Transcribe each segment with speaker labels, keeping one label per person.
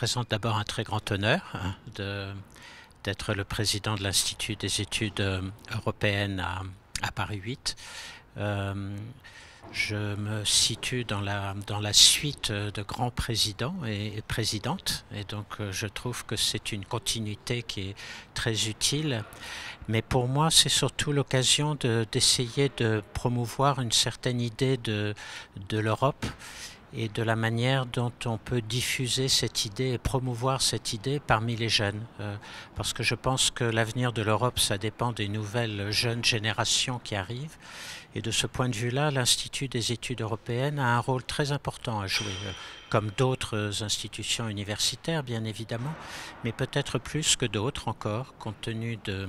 Speaker 1: représente d'abord un très grand honneur d'être le président de l'Institut des études européennes à Paris 8. Je me situe dans la suite de grands présidents et présidentes, et donc je trouve que c'est une continuité qui est très utile. Mais pour moi, c'est surtout l'occasion d'essayer de promouvoir une certaine idée de l'Europe et de la manière dont on peut diffuser cette idée et promouvoir cette idée parmi les jeunes. Parce que je pense que l'avenir de l'Europe, ça dépend des nouvelles jeunes générations qui arrivent. Et de ce point de vue-là, l'Institut des études européennes a un rôle très important à jouer, comme d'autres institutions universitaires, bien évidemment, mais peut-être plus que d'autres encore, compte tenu de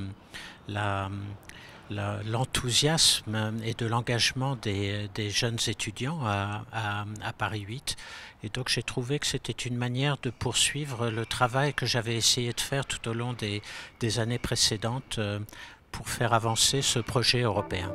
Speaker 1: l'enthousiasme et de l'engagement des jeunes étudiants à Paris 8. Et donc j'ai trouvé que c'était une manière de poursuivre le travail que j'avais essayé de faire tout au long des années précédentes pour faire avancer ce projet européen.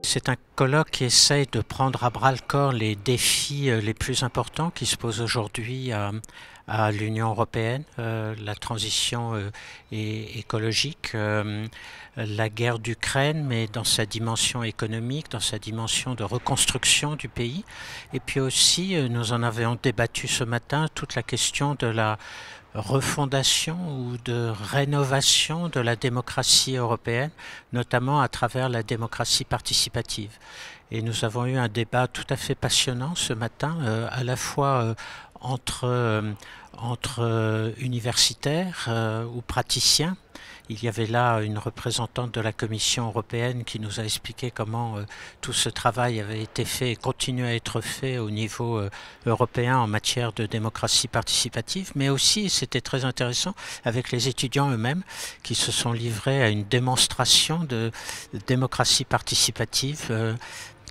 Speaker 1: C'est un colloque qui essaye de prendre à bras-le-corps les défis les plus importants qui se posent aujourd'hui à l'Union européenne, la transition écologique, la guerre d'Ukraine, mais dans sa dimension économique, dans sa dimension de reconstruction du pays. Et puis aussi, nous en avions débattu ce matin, toute la question de la refondation ou de rénovation de la démocratie européenne, notamment à travers la démocratie participative. Et nous avons eu un débat tout à fait passionnant ce matin, à la fois entre universitaires ou praticiens. Il y avait là une représentante de la Commission européenne qui nous a expliqué comment tout ce travail avait été fait et continue à être fait au niveau européen en matière de démocratie participative, mais aussi, c'était très intéressant, avec les étudiants eux-mêmes qui se sont livrés à une démonstration de démocratie participative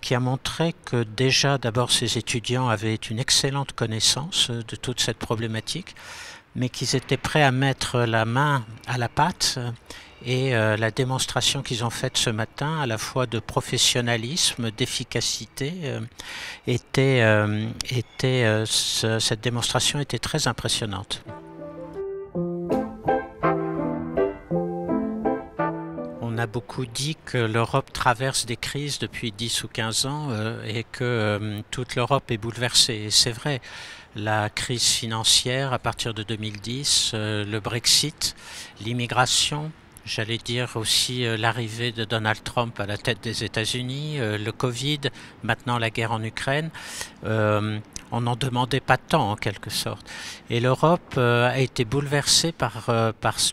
Speaker 1: qui a montré que déjà, d'abord, ces étudiants avaient une excellente connaissance de toute cette problématique, mais qu'ils étaient prêts à mettre la main à la pâte et la démonstration qu'ils ont faite ce matin, à la fois de professionnalisme, d'efficacité, cette démonstration était très impressionnante. On a beaucoup dit que l'Europe traverse des crises depuis 10 ou 15 ans et que toute l'Europe est bouleversée. Et c'est vrai, la crise financière à partir de 2010, le Brexit, l'immigration, j'allais dire aussi l'arrivée de Donald Trump à la tête des États-Unis, le Covid, maintenant la guerre en Ukraine. On n'en demandait pas tant en quelque sorte. Et l'Europe a été bouleversée par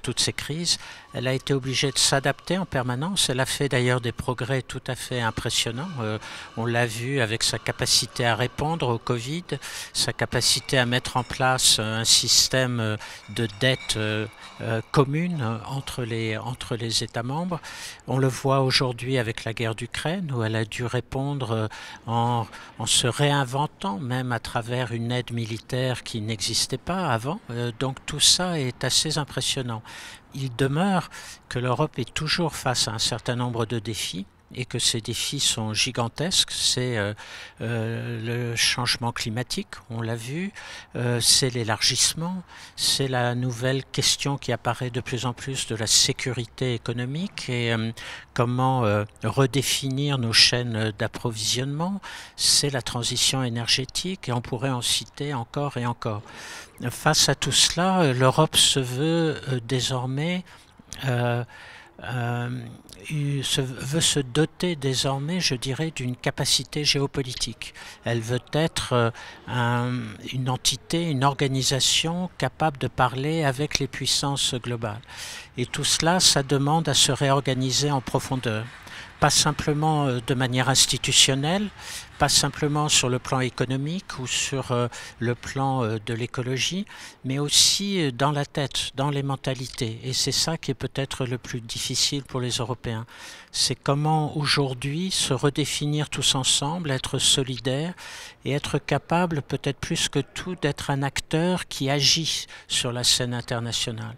Speaker 1: toutes ces crises. Elle a été obligée de s'adapter en permanence. Elle a fait d'ailleurs des progrès tout à fait impressionnants. On l'a vu avec sa capacité à répondre au Covid, sa capacité à mettre en place un système de dette commune entre les États membres. On le voit aujourd'hui avec la guerre d'Ukraine où elle a dû répondre en se réinventant même à travers une aide militaire qui n'existait pas avant. Donc tout ça est assez impressionnant. Il demeure que l'Europe est toujours face à un certain nombre de défis et que ces défis sont gigantesques. C'est le changement climatique, on l'a vu, c'est l'élargissement, c'est la nouvelle question qui apparaît de plus en plus de la sécurité économique et comment redéfinir nos chaînes d'approvisionnement, c'est la transition énergétique et on pourrait en citer encore et encore. Face à tout cela, l'Europe se veut désormais veut se doter désormais, je dirais, d'une capacité géopolitique. Elle veut être une entité, une organisation capable de parler avec les puissances globales. Et tout cela, ça demande à se réorganiser en profondeur. Pas simplement de manière institutionnelle, pas simplement sur le plan économique ou sur le plan de l'écologie, mais aussi dans la tête, dans les mentalités. Et c'est ça qui est peut-être le plus difficile pour les Européens. C'est comment aujourd'hui se redéfinir tous ensemble, être solidaires et être capable peut-être plus que tout d'être un acteur qui agit sur la scène internationale.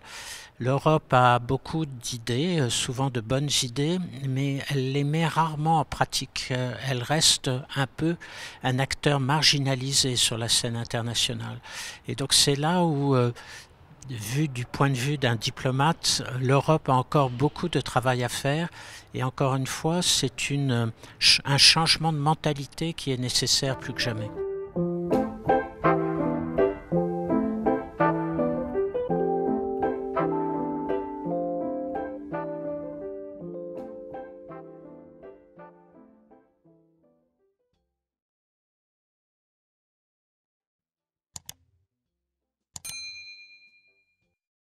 Speaker 1: L'Europe a beaucoup d'idées, souvent de bonnes idées, mais elle les met rarement en pratique. Elle reste un peu un acteur marginalisé sur la scène internationale. Et donc c'est là où, vu du point de vue d'un diplomate, l'Europe a encore beaucoup de travail à faire. Et encore une fois, c'est un changement de mentalité qui est nécessaire plus que jamais.